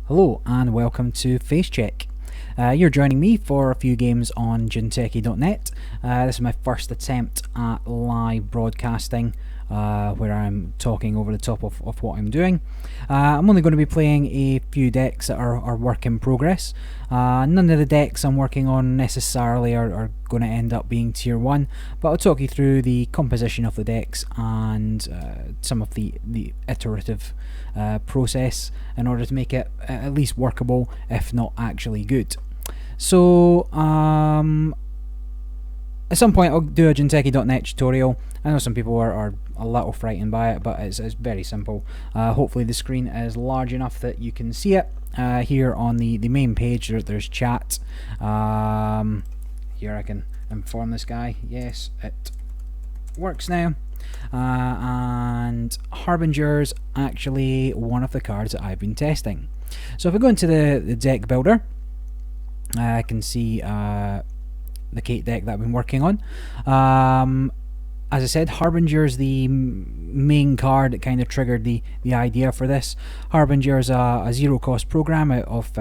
Hello and welcome to Face Check. You're joining me for a few games on jinteki.net. This is my first attempt at live broadcasting, where I'm talking over the top of what I'm doing. I'm only going to be playing a few decks that are work in progress. None of the decks I'm working on necessarily are going to end up being tier 1, but I'll talk you through the composition of the decks and some of the iterative process in order to make it at least workable, if not actually good. So at some point I'll do a jinteki.net tutorial. I know some people are a little frightened by it, but it's very simple. Hopefully the screen is large enough that you can see it. Here on the main page there's chat. Here I can inform this guy, yes, it works now. And Harbinger's actually one of the cards that I've been testing. So if I go into the deck builder, I can see the Kate deck that I've been working on. As I said, Harbinger's the main card that kind of triggered the idea for this. Harbinger's a zero cost program out of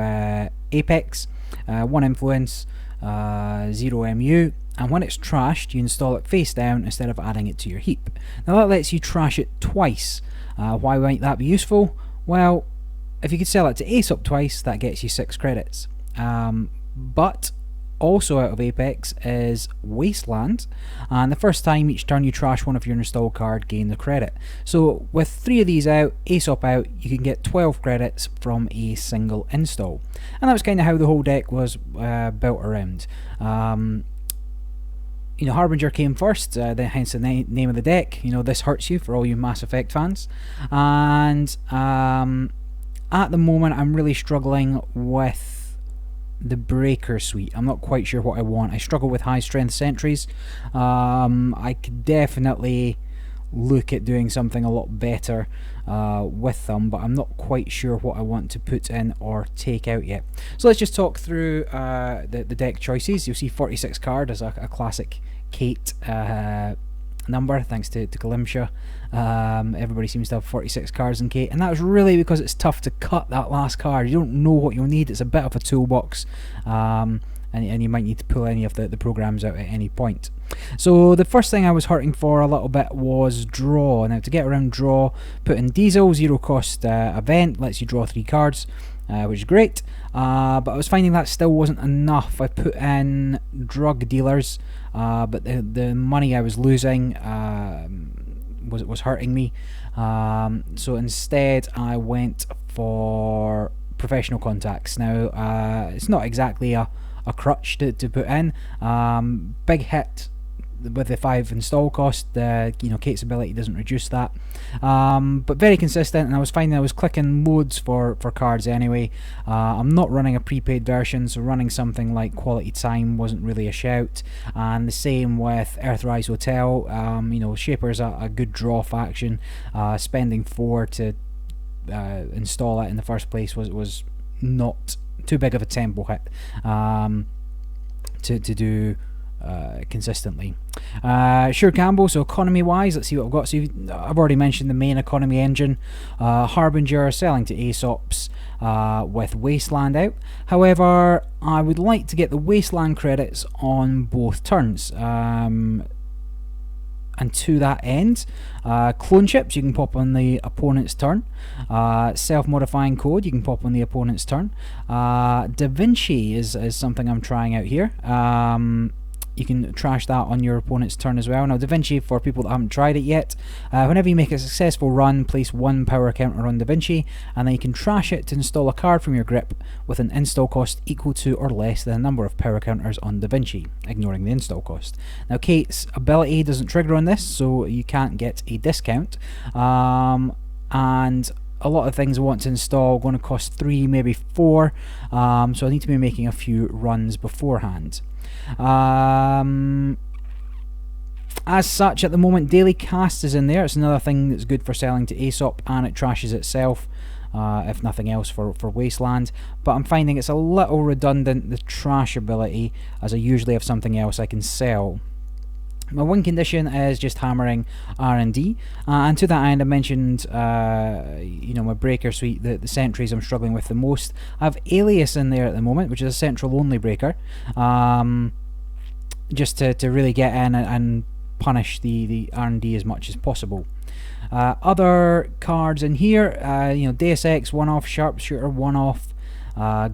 Apex, 1 influence, 0 MU, and when it's trashed you install it face down instead of adding it to your heap. Now that lets you trash it twice. Why might that be useful? Well, if you could sell it to Aesop twice, that gets you 6 credits. But also out of Apex is Wasteland, and the first time each turn you trash one of your installed card, gain the credit. So with 3 of these out, Aesop out, you can get 12 credits from a single install, and that was kind of how the whole deck was built around. Harbinger came first, hence the name of the deck. This hurts you for all you Mass Effect fans, and at the moment I'm really struggling with the Breaker suite. I'm not quite sure what I want. I struggle with high strength sentries. I could definitely look at doing something a lot better with them, but I'm not quite sure what I want to put in or take out yet. So let's just talk through the deck choices. You'll see 46 card as a classic Kate number, thanks to Kalimsha. Everybody seems to have 46 cards in Kate, and that was really because it's tough to cut that last card. You don't know what you'll need. It's a bit of a toolbox, and you might need to pull any of the programs out at any point. So the first thing I was hurting for a little bit was draw. Now to get around draw, put in Diesel, 0 cost event, lets you draw 3 cards, which is great, but I was finding that still wasn't enough. I put in drug dealers, but the money I was losing was hurting me. So instead I went for professional contacts. Now it's not exactly a crutch to put in. Big hit with the 5 install cost. Kate's ability doesn't reduce that, but very consistent, and I was finding I was clicking loads for cards anyway. I'm not running a prepaid version, so running something like Quality Time wasn't really a shout, and the same with Earthrise Hotel. Shaper's a good draw faction. Spending 4 to install it in the first place was not too big of a tempo hit to do consistently. Sure Campbell, so economy wise, let's see what I've got. So I've already mentioned the main economy engine. Harbinger selling to Aesops with Wasteland out. However, I would like to get the Wasteland credits on both turns. And to that end, clone chips you can pop on the opponent's turn. Self-modifying code you can pop on the opponent's turn. DaVinci is something I'm trying out here. You can trash that on your opponent's turn as well. Now DaVinci, for people that haven't tried it yet, whenever you make a successful run, place 1 power counter on DaVinci, and then you can trash it to install a card from your grip with an install cost equal to or less than the number of power counters on DaVinci, ignoring the install cost. Now Kate's ability doesn't trigger on this, so you can't get a discount, and a lot of things I want to install are going to cost 3, maybe 4, so I need to be making a few runs beforehand. As such, at the moment, Daily Cast is in there. It's another thing that's good for selling to Aesop, and it trashes itself, if nothing else, for Wasteland. But I'm finding it's a little redundant, the trash ability, as I usually have something else I can sell. My win condition is just hammering R&D, and to that end I mentioned my breaker suite, the sentries I'm struggling with the most. I have Alias in there at the moment, which is a central only breaker, just to really get in and punish the R&D as much as possible. Other cards in here, Deus Ex 1-off, Sharpshooter 1-off,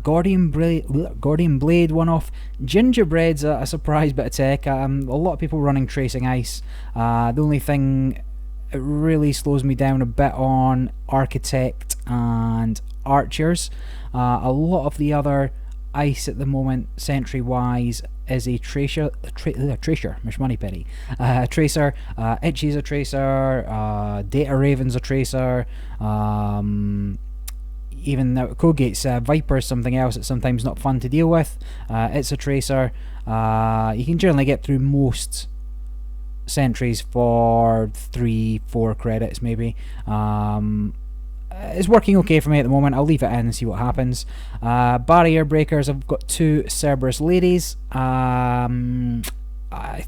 Gordian Blade 1-off, Gingerbread's a surprise bit of tech. A lot of people running Tracing Ice. The only thing it really slows me down a bit on Architect and Archers. A lot of the other ice at the moment, sentry wise, is a Tracer, Mish Moneypenny. Tracer, Itchy's a Tracer, Data Raven's a Tracer, even Cogate's Viper is something else that's sometimes not fun to deal with. It's a Tracer. You can generally get through most sentries for 3-4 credits maybe. It's working okay for me at the moment. I'll leave it in and see what happens. Barrier breakers, I've got 2 Cerberus Ladies. I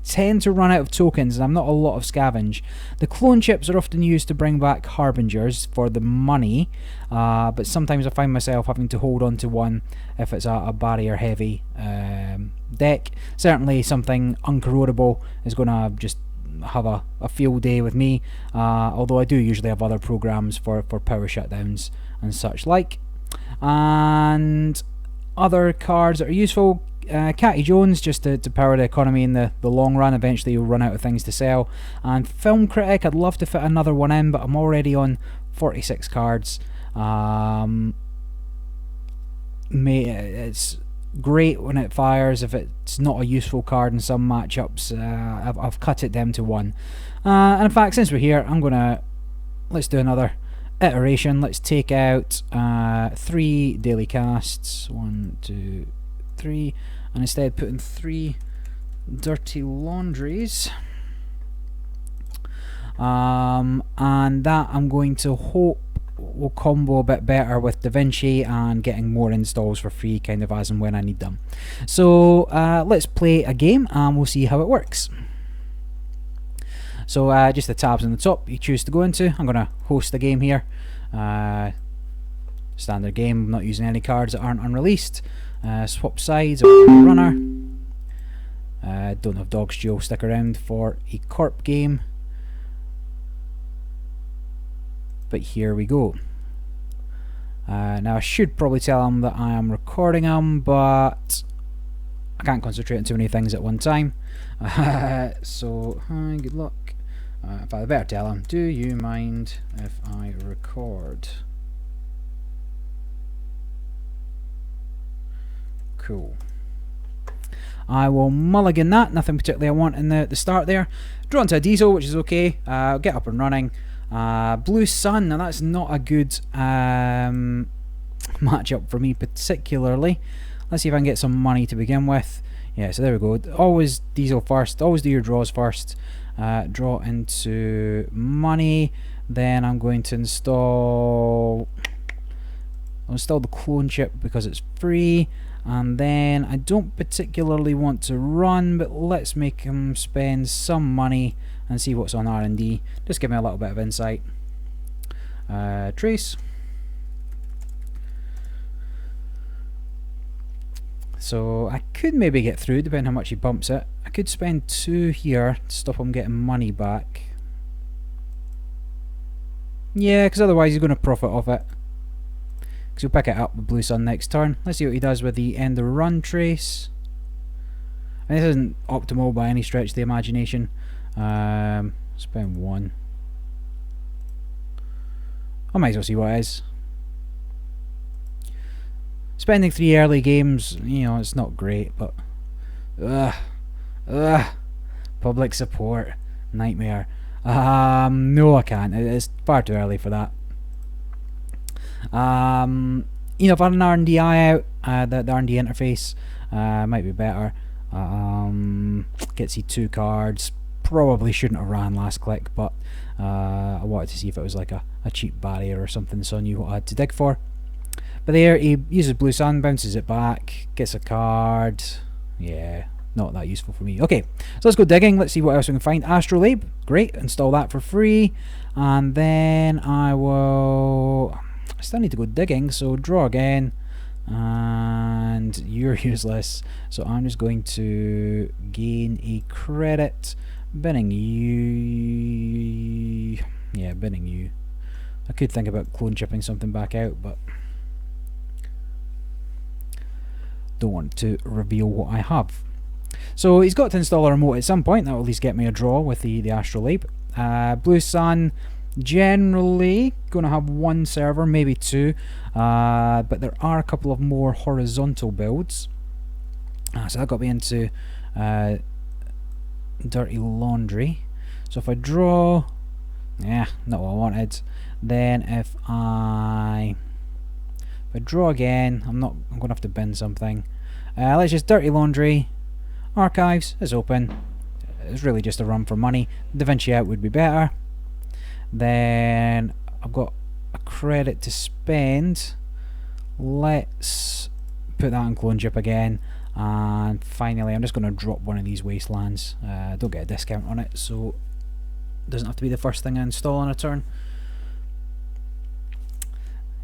tend to run out of tokens and I'm not a lot of scavenge. The clone chips are often used to bring back Harbingers for the money, but sometimes I find myself having to hold on to one if it's a barrier heavy deck. Certainly something uncorrodable is going to just have a field day with me, although I do usually have other programs for power shutdowns and such like. And other cards that are useful, Catty Jones, just to power the economy in the long run. Eventually you'll run out of things to sell. And Film Critic, I'd love to fit another one in, but I'm already on 46 cards. It's great when it fires. If it's not a useful card in some matchups, I've cut it down to 1. And in fact, since we're here, let's do another iteration. Let's take out 3 daily casts, 1, 2, 3, and instead put in 3 dirty laundries, and that I'm going to hope will combo a bit better with DaVinci and getting more installs for free kind of as and when I need them. So let's play a game and we'll see how it works. So just the tabs on the top you choose to go into. I'm going to host the game here. Standard game, I'm not using any cards that aren't unreleased. Swap sides, runner. Don't have Dog's Duel, stick around for a corp game. But here we go. Now I should probably tell him that I am recording him, but I can't concentrate on too many things at one time. So hi, good luck. In fact, I better tell him, do you mind if I record? Cool. I will mulligan that, nothing particularly I want in the start there. Draw into a diesel, which is okay. Get up and running. Blue Sun, now that's not a good matchup for me particularly. Let's see if I can get some money to begin with. Yeah, so there we go. Always diesel first, always do your draws first. Draw into money, then I'm going to install the clone chip because it's free. And then I don't particularly want to run, but let's make him spend some money and see what's on R&D. Just give me a little bit of insight. Trace. So I could maybe get through depending on how much he bumps it. I could spend 2 here to stop him getting money back. Yeah, because otherwise he's going to profit off it. He'll pick it up with Blue Sun next turn. Let's see what he does with the end of run trace. And this isn't optimal by any stretch of the imagination. Spend 1. I might as well see what it is. Spending 3 early games, it's not great, but public support, nightmare. No, I can't. It's far too early for that. If I had an R&D eye out, the R&D interface might be better. Gets you 2 cards. Probably shouldn't have ran last click, but I wanted to see if it was like a cheap barrier or something, so I knew what I had to dig for. But there, he uses Blue Sun, bounces it back, gets a card. Yeah, not that useful for me. Okay, so let's go digging. Let's see what else we can find. Astrolabe, great. Install that for free. And then I still need to go digging, so draw again. And you're useless. So I'm just going to gain a credit. Binning you. Yeah, binning you. I could think about clone chipping something back out, but don't want to reveal what I have. So he's got to install a remote at some point. That will at least get me a draw with the Astrolabe. Blue Sun, generally going to have one server, maybe two, but there are a couple of more horizontal builds. So that got me into Dirty Laundry. So if I draw, yeah, not what I wanted. Then if I draw again, I'm going to have to bin something. Let's just Dirty Laundry. Archives is open. It's really just a run for money. DaVinci out would be better. Then I've got a credit to spend. Let's put that on clone chip again. And finally, I'm just going to drop one of these wastelands. Don't get a discount on it, so it doesn't have to be the first thing I install on a turn.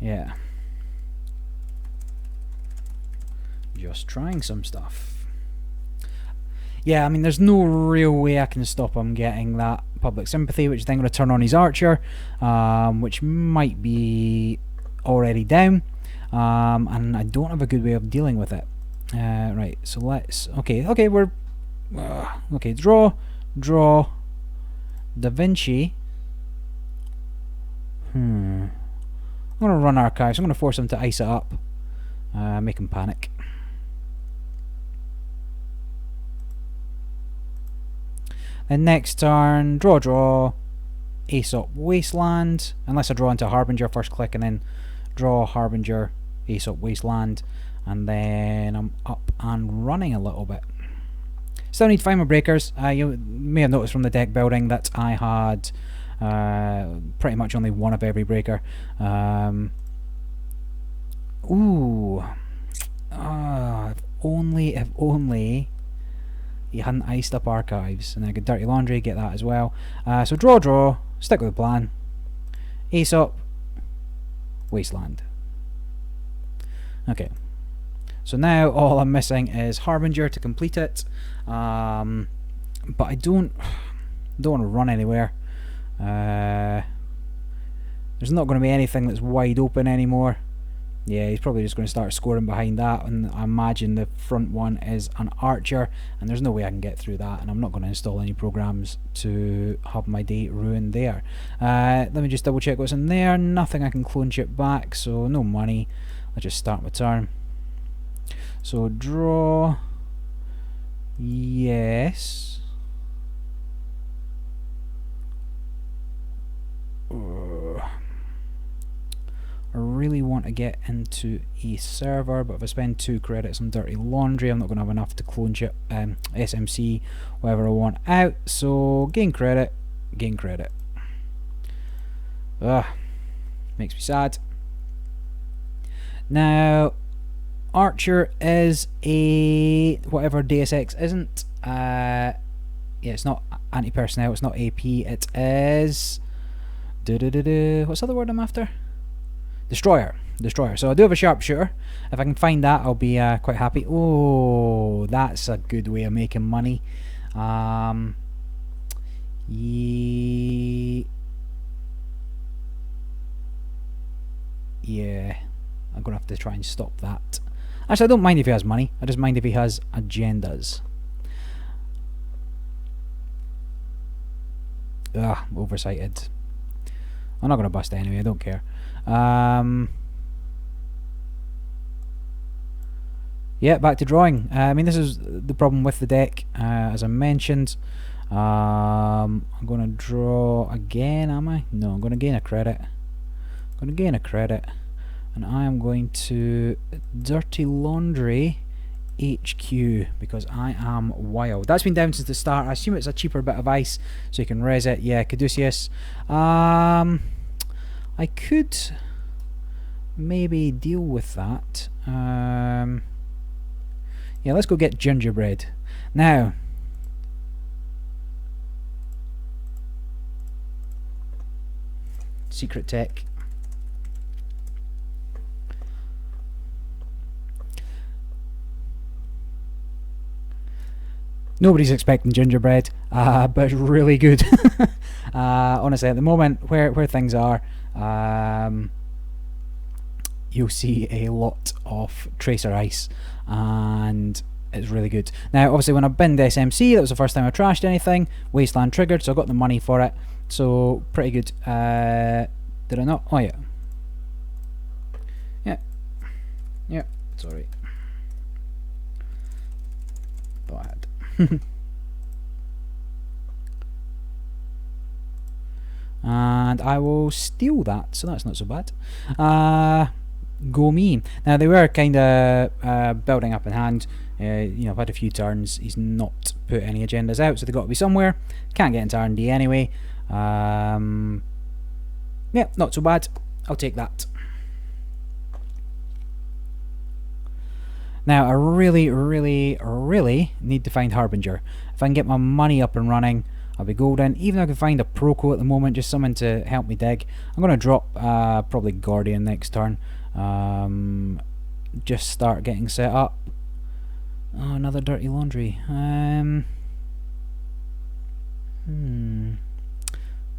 Yeah. Just trying some stuff. Yeah, I mean, there's no real way I can stop him getting that public sympathy, which is then going to turn on his archer, which might be already down, and I don't have a good way of dealing with it. Right, so let's... Okay, we're... okay, draw, DaVinci. I'm going to run archives. I'm going to force him to ice it up, make him panic. Then next turn, draw, Aesop Wasteland. Unless I draw into Harbinger, first click and then draw Harbinger, Aesop Wasteland. And then I'm up and running a little bit. Still need to find my breakers. You may have noticed from the deck building that I had pretty much only one of every breaker. Ooh. If only he hadn't iced up archives, and then I could Dirty Laundry, get that as well. So draw, stick with the plan. Aesop, Wasteland. Okay. So now all I'm missing is Harbinger to complete it. But I don't want to run anywhere. There's not going to be anything that's wide open anymore. Yeah, he's probably just going to start scoring behind that, and I imagine the front one is an archer, and there's no way I can get through that, and I'm not going to install any programs to have my day ruined there. Let me just double check what's in there. Nothing I can clone chip back, so no money. Let's just start my turn. So draw, yes. I really want to get into a server, but if I spend 2 credits on Dirty Laundry, I'm not going to have enough to clone chip SMC whatever I want out. So gain credit. Makes me sad. Now Archer is a whatever Deus Ex isn't. Yeah, it's not anti-personnel, it's not AP, it is what's the other word I'm after? Destroyer. So I do have a sharpshooter. If I can find that, I'll be quite happy. Oh, that's a good way of making money. Yeah, I'm gonna have to try and stop that. Actually, I don't mind if he has money. I just mind if he has agendas. Oversighted. I'm not gonna bust it anyway. I don't care. Yeah, back to drawing. I mean, this is the problem with the deck, as I mentioned. I'm going to draw again, am I? No, I'm going to gain a credit. And I am going to Dirty Laundry HQ, because I am wild. That's been down since the start. I assume it's a cheaper bit of ice, so you can res it. Yeah, Caduceus. I could maybe deal with that. Yeah, Yeah, let's go get Gingerbread. Now, secret tech. Nobody's expecting Gingerbread, but it's really good. Honestly, at the moment where things are, you'll see a lot of tracer ice, and it's really good. Now, obviously, when I binned SMC, that was the first time I trashed anything. Wasteland triggered, so I got the money for it. So pretty good. Did I not? Oh yeah. Yeah. Sorry. Thought I had. And I will steal that, so that's not so bad. Go me. Now they were kind of building up in hand. I've had a few turns. He's not put any agendas out, so they've got to be somewhere. Can't get into R&D anyway. Yeah, not so bad. I'll take that. Now I really, really, really need to find Harbinger. If I can get my money up and running, I'll be golden. Even if I can find a Proco at the moment, just someone to help me dig. I'm going to drop probably Guardian next turn. Just start getting set up. Oh, another dirty laundry. Anything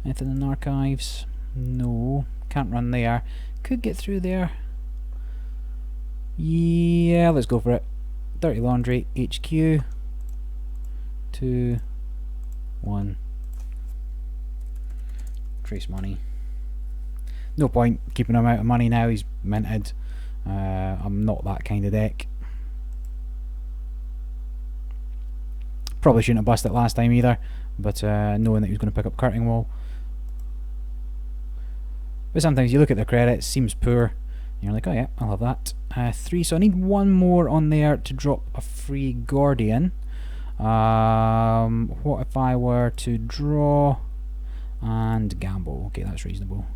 in archives? No, can't run there. Could get through there. Yeah, let's go for it. Dirty laundry, HQ. 2, 1. Trace money. No point keeping him out of money now, he's minted. I'm not that kind of deck. Probably shouldn't have bust it last time either, but knowing that he was going to pick up Curtain Wall. But sometimes you look at the credits, seems poor, and you're like, oh yeah, I'll have that. 3, so I need one more on there to drop a free Guardian. What if I were to draw and gamble? Okay, that's reasonable.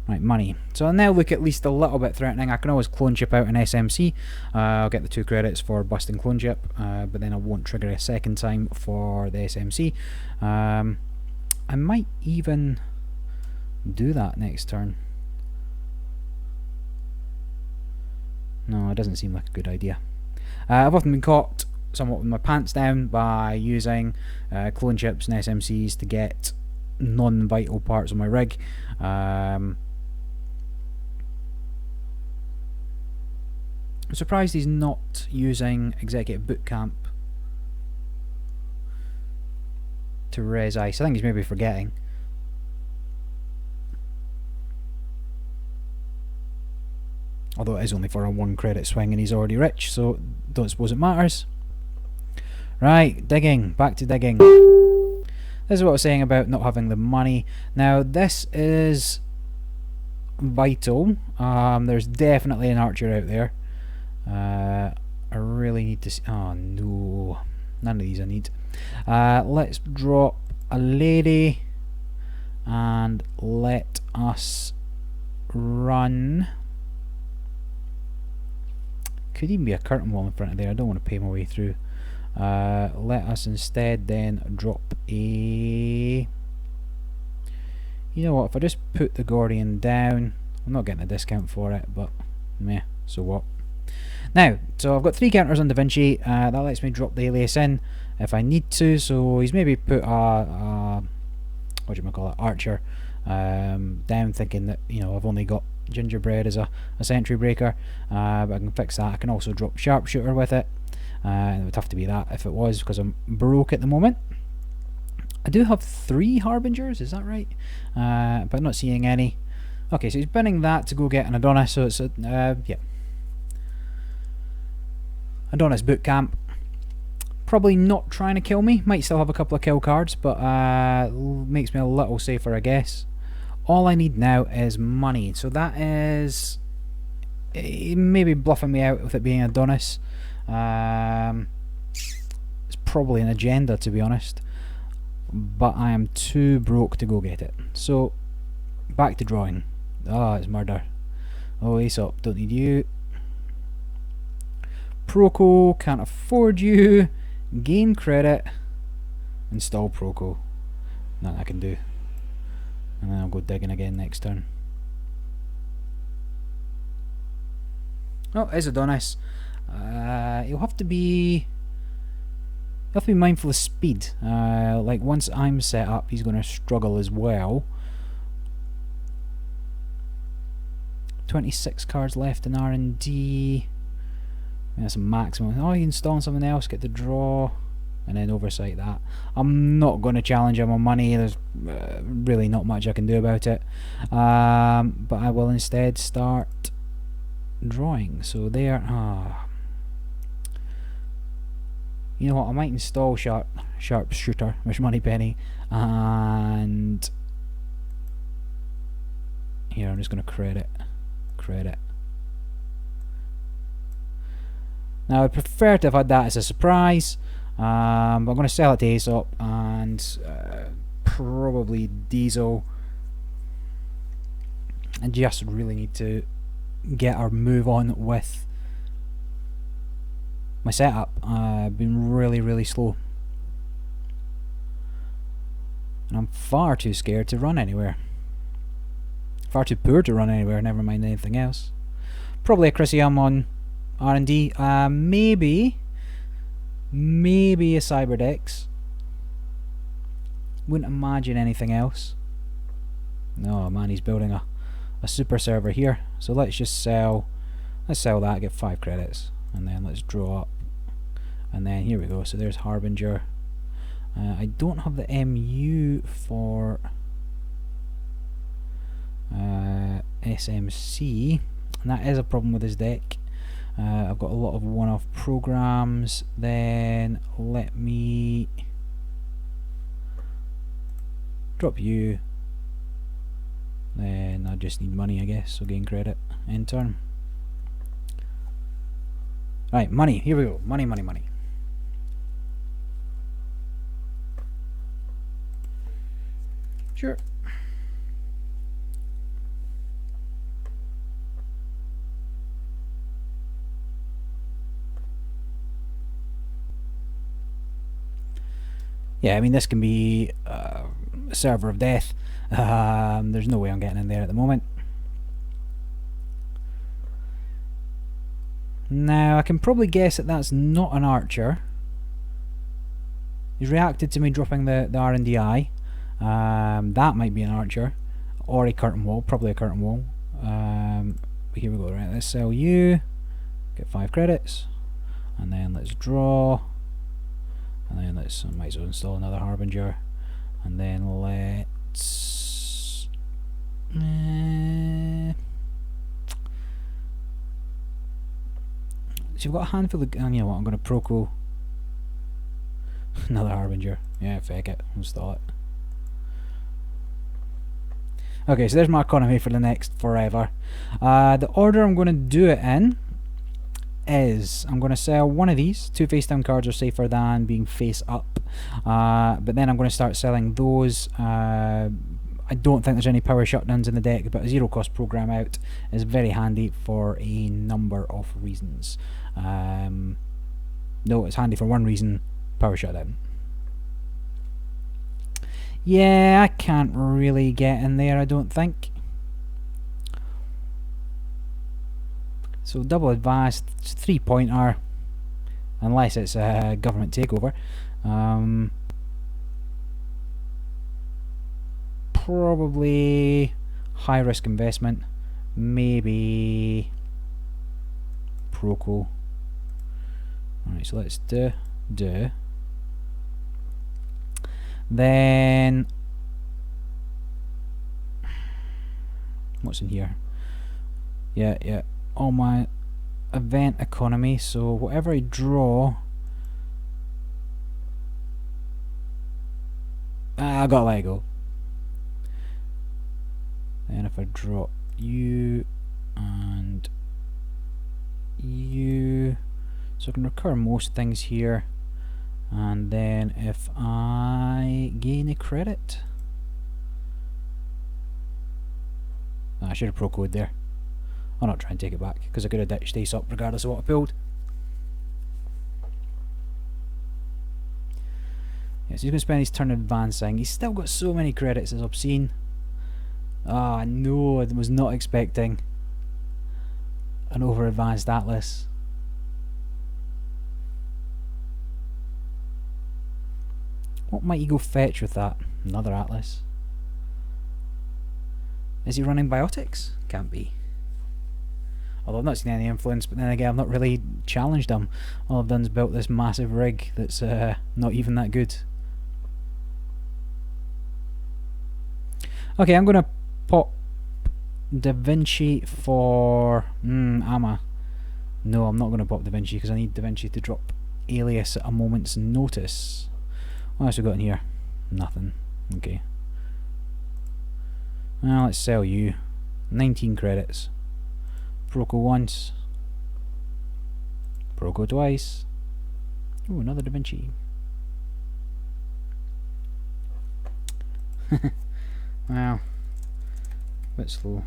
Right, money. So I'll now look at least a little bit threatening. I can always clone chip out an SMC. I'll get the 2 credits for busting clone chip, but then I won't trigger a second time for the SMC. I might even do that next turn. No, it doesn't seem like a good idea. I've often been caught somewhat with my pants down by using clone chips and SMCs to get non-vital parts of my rig. I'm surprised he's not using Executive Bootcamp to res ice. I think he's maybe forgetting. Although it is only for a 1 credit swing and he's already rich, so don't suppose it matters. Right, digging. Back to digging. This is what I was saying about not having the money. Now, this is vital. There's definitely an archer out there. I really need to see. Oh no, none of these I need. Let's drop a lady and let us run. Could even be a curtain wall in front of there. I don't want to pay my way through. Let us instead then drop a... You know what, if I just put the Guardian down, I'm not getting a discount for it, but meh, so what. Now, so I've got 3 counters on DaVinci. That lets me drop the alias in if I need to, so he's maybe put a what do you call it, archer down, thinking that, you know, I've only got Gingerbread as a sentry breaker, but I can fix that. I can also drop sharpshooter with it, and it would have to be that if it was, because I'm broke at the moment. I do have 3 Harbingers, is that right? But not seeing any. Okay, so he's binning that to go get an Adonis, so it's a, yeah. Adonis Bootcamp. Probably not trying to kill me, might still have a couple of kill cards, but makes me a little safer, I guess. All I need now is money, so that is maybe bluffing me out with it being Adonis. It's probably an agenda, to be honest, but I am too broke to go get it. So back to drawing. Ah, it's murder. Oh, Aesop, don't need you. Proco, can't afford you. Gain credit. Install Proco. Nothing I can do. And then I'll go digging again next turn. Oh, it's Adonis. You'll have to be mindful of speed. Like once I'm set up, he's going to struggle as well. 26 cards left in R&D. That's a maximum. Oh, you can install something else, get the draw, and then oversight that. I'm not going to challenge him on money. There's really not much I can do about it. But I will instead start drawing. So there. You know what? I might install Sharpshooter, which Moneypenny, and here I'm just going to credit. Now I'd prefer to have had that as a surprise, but I'm going to sell it to Aesop and probably Diesel. I just really need to get our move on with my setup. I've been really slow, and I'm far too scared to run anywhere. Far too poor to run anywhere, never mind anything else. Probably a Chrysium on R&D. Maybe a Cyberdex. Wouldn't imagine anything else. No man, he's building a super server here. So let's just sell. Let's sell that, get 5 credits, and then let's draw up. And then here we go. So there's Harbinger. I don't have the MU for SMC, and that is a problem with his deck. I've got a lot of one-off programs. Then let me drop you. Then I just need money, I guess, so gain credit in turn. Right, money, here we go. Money. Sure. Yeah, I mean, this can be a server of death. There's no way I'm getting in there at the moment. Now, I can probably guess that that's not an archer. He's reacted to me dropping the R&DI. That might be an archer. Or a curtain wall, probably a curtain wall. But here we go, right, let's sell you. Get 5 credits. And then let's draw. And then let's, I might as well install another Harbinger. And then let's... So we've got a handful of... you know what, I'm going to Proco another Harbinger. Yeah, fake it, install it. Okay, so there's my economy for the next forever. The order I'm going to do it in is I'm going to sell one of these. 2 face down cards are safer than being face up. But then I'm going to start selling those. I don't think there's any power shutdowns in the deck, but a 0 cost program out is very handy for a number of reasons. No, it's handy for one reason: power shutdown. Yeah, I can't really get in there, I don't think. So double advanced, 3-pointer, unless it's a government takeover. Probably high risk investment, maybe Proco. Alright, so let's do. Then what's in here? Yeah, all my event economy, so whatever I draw, I gotta let it go. Then if I drop you and you, so I can recur most things here. And then if I gain a credit, I should have Proco'd there. I'll not try and take it back because I could have ditched Aesop regardless of what I pulled. Yes, he's going to spend his turn advancing. He's still got so many credits, as obscene. Ah, no, I was not expecting an over-advanced Atlas. What might he go fetch with that? Another Atlas. Is he running biotics? Can't be. Although I've not seen any influence, but then again I've not really challenged him. All I've done is built this massive rig that's not even that good. Okay, I'm going to pop DaVinci for Ama. No, I'm not going to pop DaVinci because I need DaVinci to drop Alias at a moment's notice. What else we got in here? Nothing. Okay. Well, let's sell you. 19 credits. Proco once. Proco twice. Ooh, another DaVinci. Wow. A bit slow.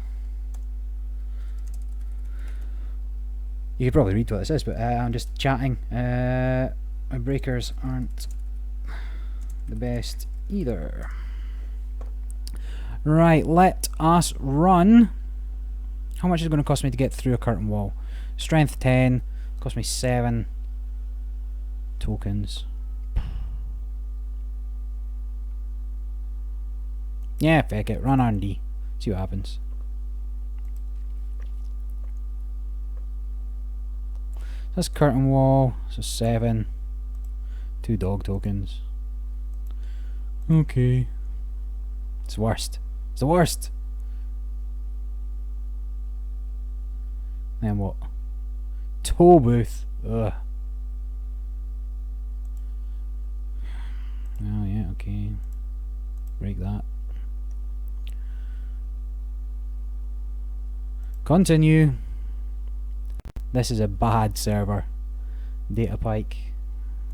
You could probably read what it says, but I'm just chatting. My breakers aren't the best either. Right, let us run. How much is it going to cost me to get through a curtain wall? Strength 10. Cost me 7 tokens. Yeah, feck it. Run R&D. See what happens. That's curtain wall. So 7. 2 dog tokens. Okay. It's the worst. It's the worst. Then what? Toll booth. Ugh. Oh yeah, okay. Break that. Continue. This is a bad server. Data pike.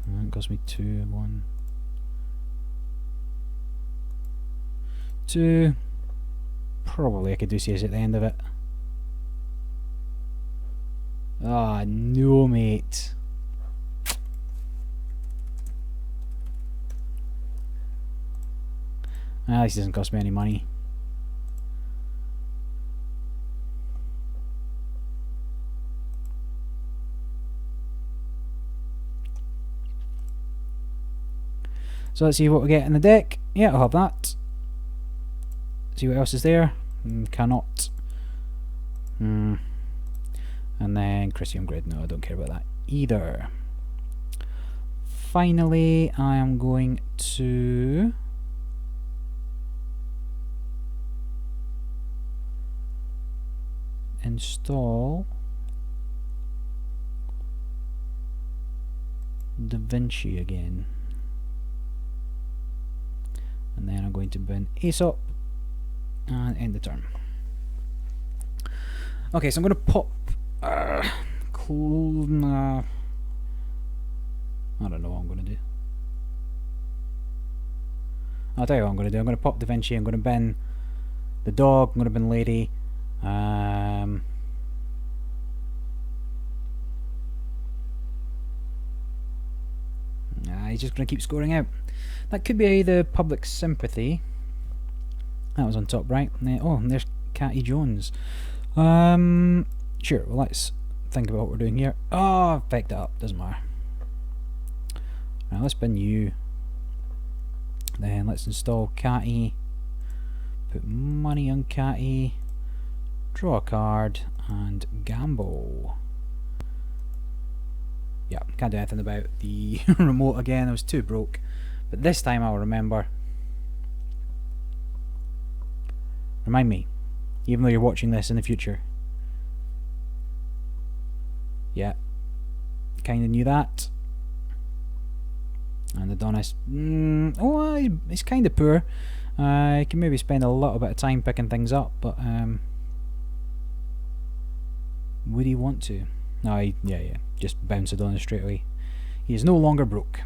It cost me 2, 1, 2. Probably I could do CS at the end of it. Ah, no, mate. At least it doesn't cost me any money. So let's see what we get in the deck. Yeah, I'll have that. See what else is there. Cannot. And then Crisium Grid. No, I don't care about that either. Finally, I am going to install DaVinci again. And then I'm going to bin Aesop and end the turn. Okay, so I'm going to pop I don't know what I'm going to do. I'll tell you what I'm going to do. I'm going to pop DaVinci. I'm going to bin the dog. I'm going to bin Lady. He's just going to keep scoring out. That could be the public sympathy. That was on top right. Oh, and there's Catty Jones. Sure, well, let's think about what we're doing here. Oh, I've picked it up. Doesn't matter. Right, let's bin you. Then let's install Catty. Put money on Catty. Draw a card and gamble. Yeah, can't do anything about the remote again. I was too broke. But this time I'll remember. Remind me, even though you're watching this in the future. Yeah, kind of knew that. And Adonis, he's kind of poor. He can maybe spend a little bit of time picking things up, but would he want to? No, yeah, just bounce Adonis straight away. He is no longer broke.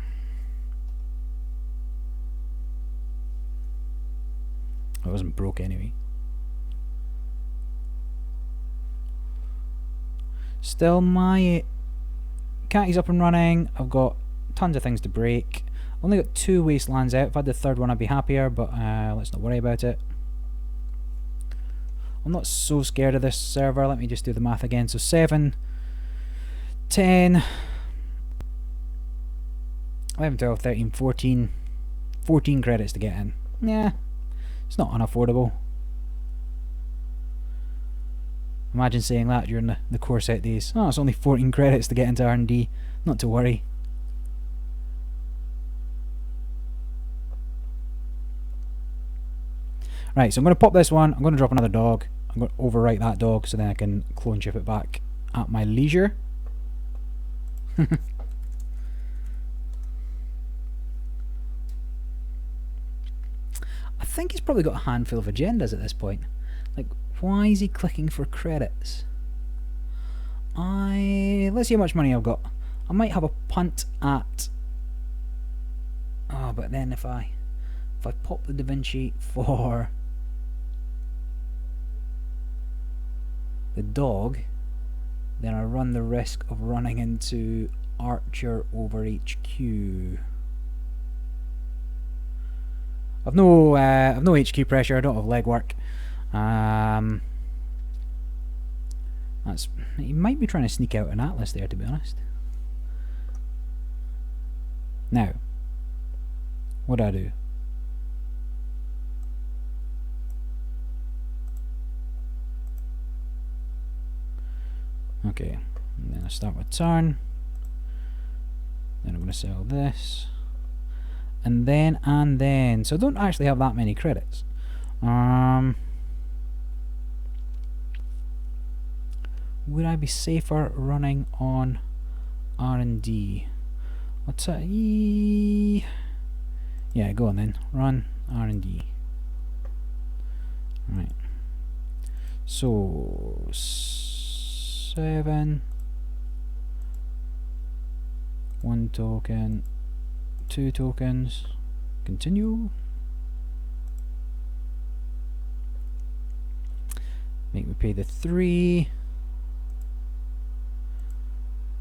I wasn't broke anyway. Still, my Catty's up and running. I've got tons of things to break. Only got 2 Wastelands out. If I had the third one I'd be happier, but let's not worry about it. I'm not so scared of this server. Let me just do the math again. So 7, 10, 11, 12, 13, 14. 14 credits to get in. Yeah, it's not unaffordable. Imagine saying that during the core set days. Oh, it's only 14 credits to get into R&D. Not to worry. Right, so I'm going to pop this one. I'm going to drop another dog. I'm going to overwrite that dog so then I can clone ship it back at my leisure. I think he's probably got a handful of agendas at this point. Like, why is he clicking for credits? Let's see how much money I've got. I might have a punt at... Oh, but then if I pop the DaVinci for the dog, then I run the risk of running into Archer over HQ. I've no HQ pressure. I don't have legwork. He might be trying to sneak out an Atlas there, to be honest. Now, what do I do? Okay, and then I start my turn. Then I'm going to sell this. And then. So I don't actually have that many credits. Would I be safer running on R&D? What's that? Yeah, go on then. Run R&D. Right. So 7. 1 token. 2 tokens. Continue. Make me pay the 3.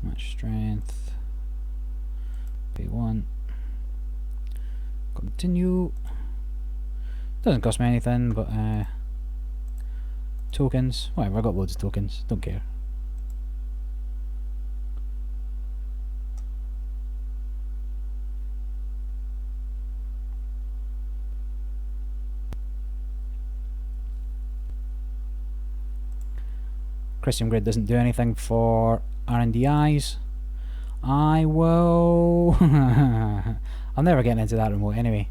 Match strength. Pay 1. Continue. Doesn't cost me anything, but tokens. Whatever, I got loads of tokens. Don't care. Christian Grid doesn't do anything for R&Dis. I will... I'm never getting into that remote anyway.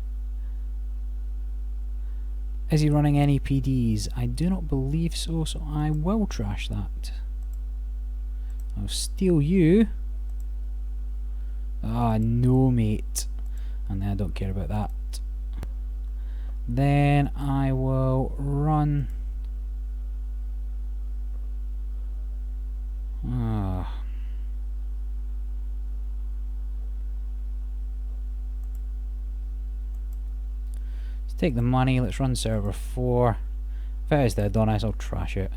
Is he running any PDs? I do not believe so, so I will trash that. I'll steal you. Ah, no mate. And I don't care about that. Then I will run... Let's take the money, let's run server 4. If it is the Adonis, I'll trash it.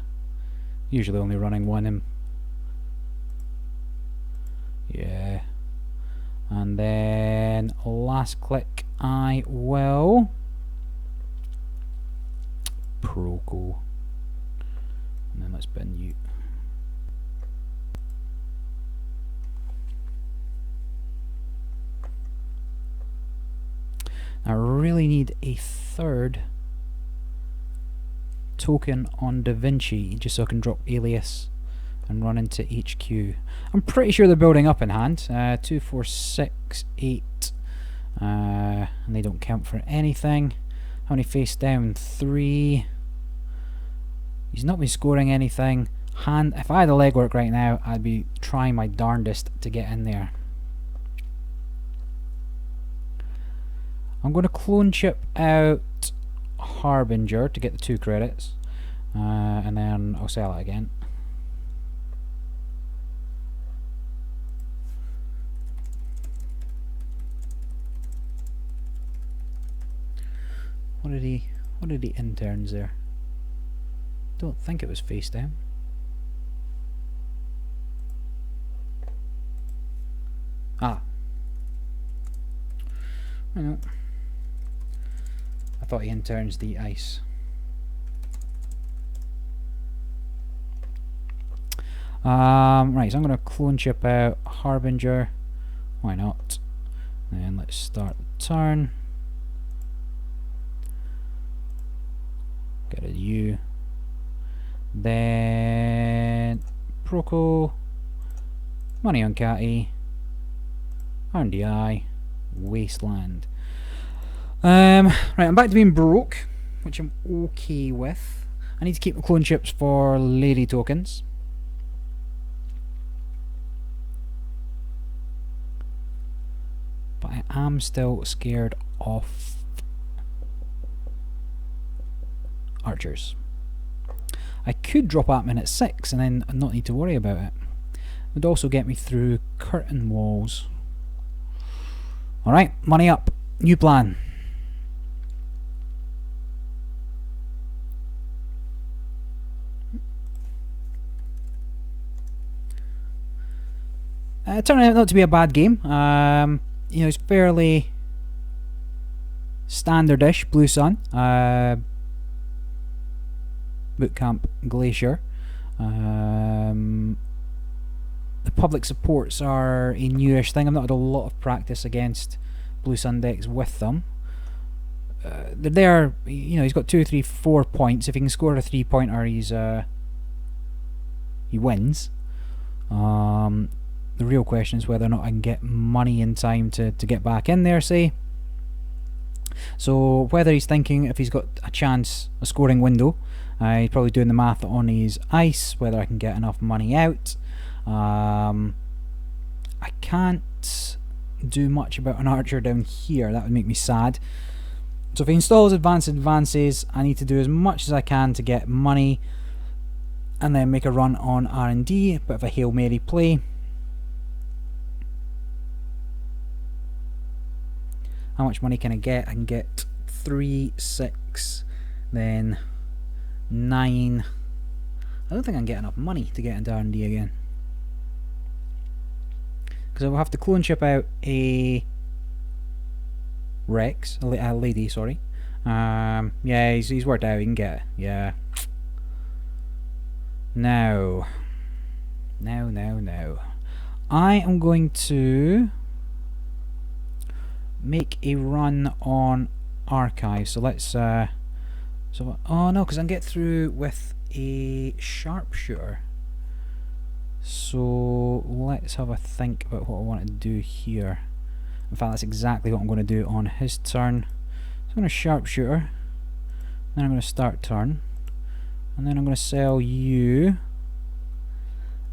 Usually only running one him. Yeah. And then last click I will Proco. And then let's bin you. I really need a third token on DaVinci just so I can drop alias and run into HQ. I'm pretty sure they're building up in hand. 2, 4, 6, 8. And they don't count for anything. How many face down? 3. He's not been scoring anything. If I had a legwork right now, I'd be trying my darndest to get in there. I'm going to clone chip out Harbinger to get the 2 credits, and then I'll sell it again. What did he interns there? Don't think it was face down. I know. I thought he interns the ice. Right, so I'm going to clone chip out Harbinger. Why not? And let's start the turn. Get a U. Then Proco. Money on Catty. RDI. Wasteland. Right, I'm back to being broke, which I'm okay with. I need to keep the clone chips for lady tokens. But I am still scared of archers. I could drop admin at 6 and then not need to worry about it. It would also get me through curtain walls. Alright, money up. New plan. It turned out not to be a bad game. You know, it's fairly standardish. Blue Sun, Bootcamp Glacier. The public supports are a newish thing. I've not had a lot of practice against Blue Sun decks with them. They're there. You know, he's got 2, 3, 4 points. If he can score a 3-pointer, he wins. The real question is whether or not I can get money in time to get back in there, say. So whether he's thinking if he's got a chance, a scoring window, he's probably doing the math on his ice, whether I can get enough money out. I can't do much about an archer down here. That would make me sad. So if he installs advances, I need to do as much as I can to get money and then make a run on R&D, a bit of a Hail Mary play. How much money can I get? I can get 3, 6, then 9. I don't think I can get enough money to get into R&D again. Because I will have to clone chip out a Rex, a lady, sorry. Yeah, he's worked out, he can get it. Yeah. Now. I am going to make a run on archive. So let's oh no, because I can get through with a sharpshooter. So let's have a think about what I want to do here. In fact, that's exactly what I'm going to do on his turn. So I'm going to sharpshooter, then I'm going to start turn, and then I'm going to sell you,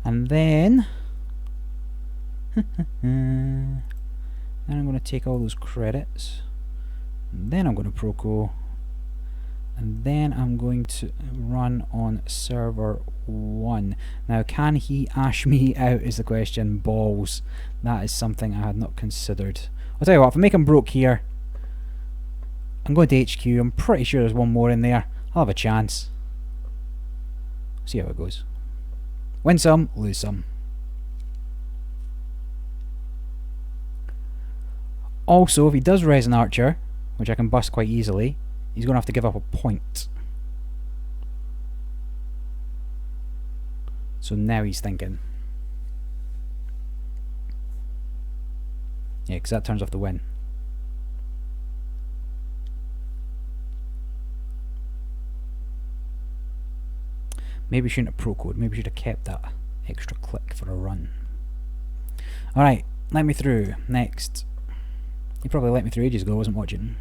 and then then I'm going to take all those credits, and then I'm going to Proco, and then I'm going to run on server 1. Now, can he ash me out is the question. Balls. That is something I had not considered. I'll tell you what, if I make him broke here, I'm going to HQ. I'm pretty sure there's one more in there. I'll have a chance. See how it goes. Win some, lose some. Also, if he does res an archer, which I can bust quite easily, he's going to have to give up a point. So now he's thinking. Yeah, because that turns off the win. Maybe we shouldn't have pro-code. Maybe we should have kept that extra click for a run. Alright, let me through. Next. He probably let me through ages ago, I wasn't watching.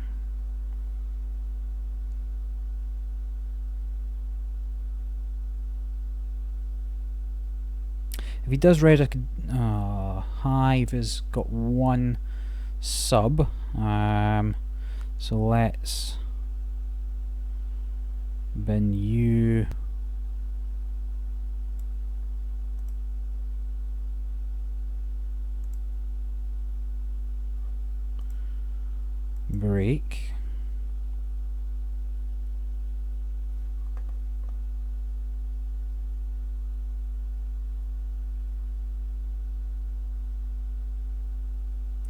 If he does res, I could... Hive has got 1 sub. So let's bin you. Break.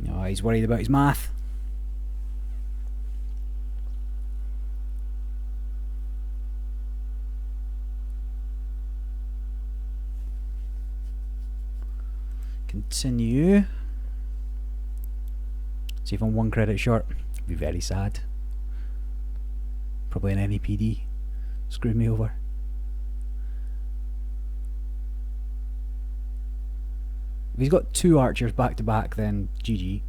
Oh, he's worried about his math. Continue. See if I'm 1 credit short. It'd be very sad. Probably an NEPD. Screwed me over. If he's got 2 archers back to back, then GG.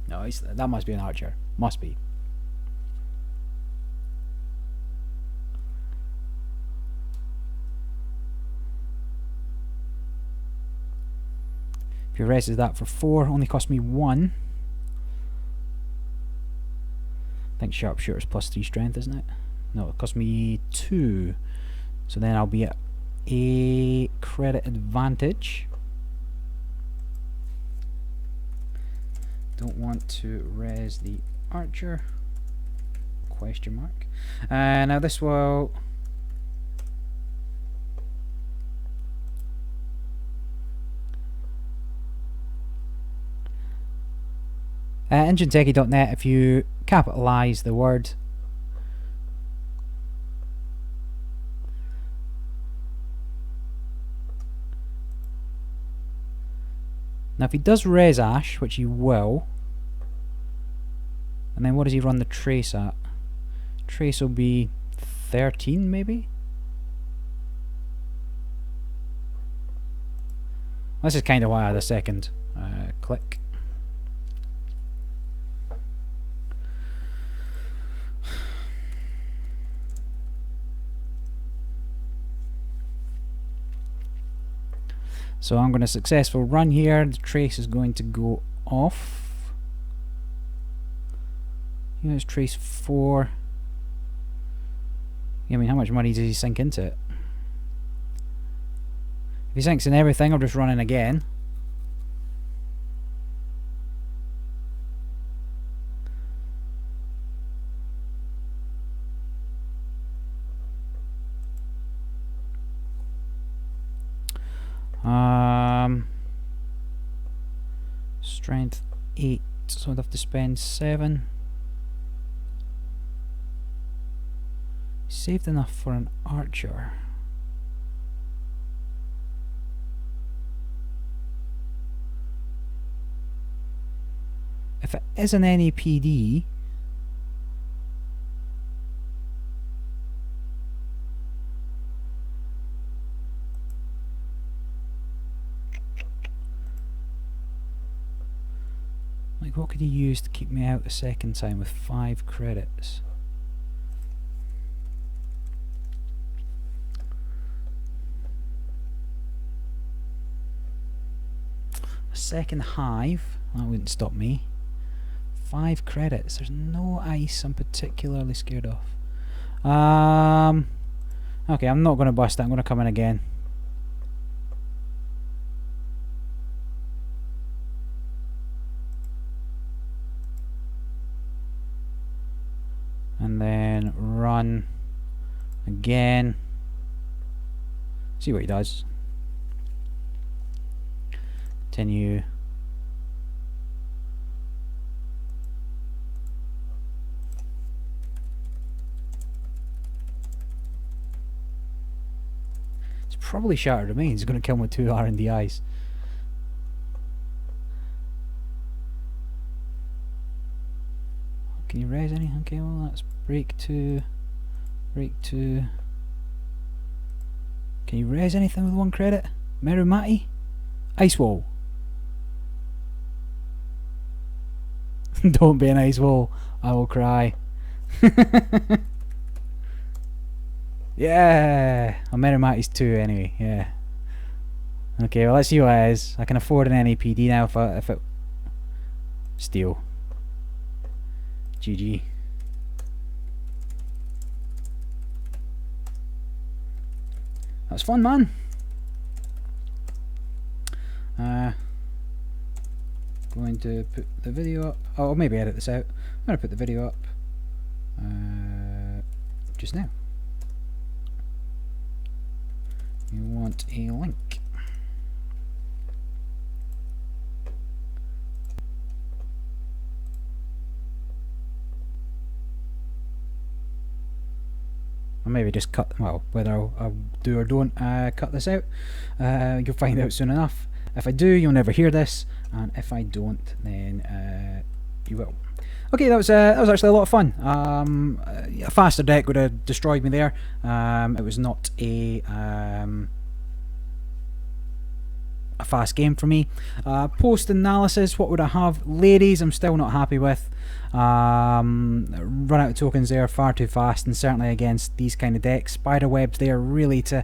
No, that must be an archer. Must be. If he reses that for 4, only cost me 1. I think sharpshooter's +3 strength, isn't it? No, it cost me 2. So then I'll be at a credit advantage. Don't want to res the archer. Question mark. Now this will... EngineTechie.net, if you capitalise the word now, if he does res Ash, which he will, and then what does he run the trace at? Trace will be 13 maybe? This is kind of why I had a second click. So I'm going to successful run here. The trace is going to go off. Here's trace 4. Yeah, I mean, how much money does he sink into it? If he sinks in everything, I'll just run in again. Strength 8, so I'd have to spend 7. Saved enough for an archer. If it is an NEPD, like, what could he use to keep me out a second time with 5 credits? A second hive, that wouldn't stop me. 5 credits, there's no ice I'm particularly scared of. Okay, I'm not going to bust that, I'm going to come in again. And then run again. See what he does. Continue. It's probably Shattered Remains. He's going to kill him with 2 R&D eyes. Can you raise any? Okay, well that's break 2. Break 2. Can you raise anything with 1 credit? Merumati? Ice Wall. Don't be an ice wall. I will cry. Yeah. Well, Merumati's 2 anyway. Yeah. Okay, well let's see what it is. I can afford an NEPD now if it... Steal. GG. That's fun, man. Going to put the video up. Oh, maybe edit this out. I'm going to put the video up just now. You want a link. I'll maybe just cut, well, whether I'll do or don't cut this out, you'll find out soon enough. If I do, you'll never hear this, and if I don't, then you will. Okay, that was actually a lot of fun. A faster deck would have destroyed me there. It was not a fast game for me. Post analysis, what would I have? Ladies, I'm still not happy with. Run out of tokens there far too fast, and certainly against these kind of decks. Spiderwebs there really to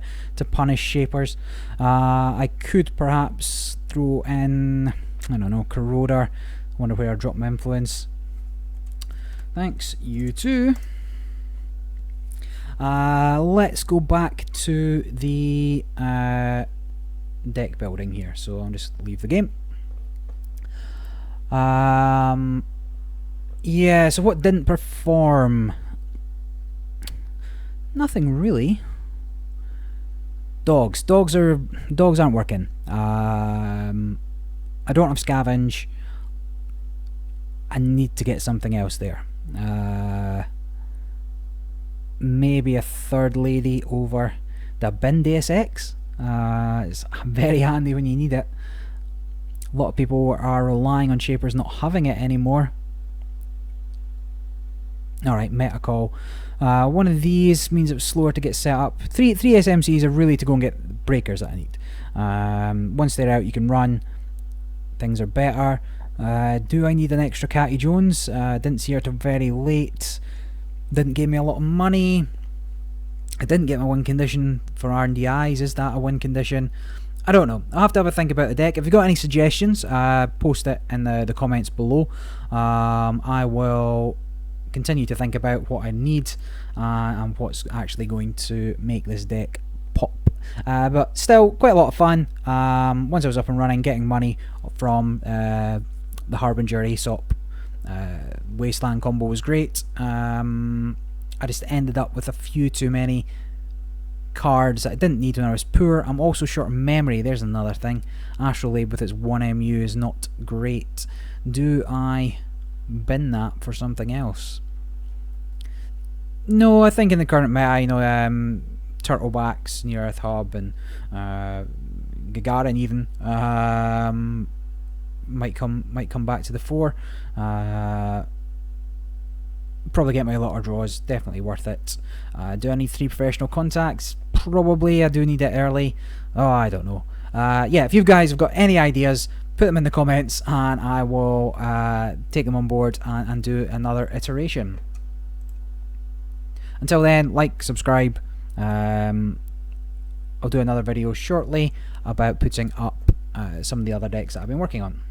punish shapers. I could perhaps throw in, I don't know, Corroder. Wonder where I drop my influence. Thanks, you too. Let's go back to the deck building here. So I'll just leave the game. Yeah, so what didn't perform? Nothing really. Dogs aren't working. I don't have scavenge. I need to get something else there. Maybe a third lady over the bin DSX. It's very handy when you need it. A lot of people are relying on shapers not having it anymore. Alright, meta call. One of these means it was slower to get set up. Three SMCs are really to go and get breakers that I need. Once they're out, you can run. Things are better. Do I need an extra Catty Jones? Didn't see her till very late. Didn't give me a lot of money. I didn't get my win condition for R&DIs. Is that a win condition? I don't know. I'll have to have a think about the deck. If you've got any suggestions, post it in the comments below. I will continue to think about what I need and what's actually going to make this deck pop. But still, quite a lot of fun. Once I was up and running, getting money from the Harbinger Aesop Wasteland combo was great. I just ended up with a few too many cards that I didn't need when I was poor. I'm also short of memory. There's another thing. Astrolabe with its 1MU is not great. Do I bin that for something else? No, I think in the current meta, you know, Turtlebacks, Near Earth Hub, and Gagarin even might come back to the fore. Probably get my lot of draws. Definitely worth it. Do I need 3 professional contacts? Probably. I do need it early. Oh, I don't know. Yeah, if you guys have got any ideas, put them in the comments, and I will take them on board and do another iteration. Until then, like, subscribe. I'll do another video shortly about putting up some of the other decks that I've been working on.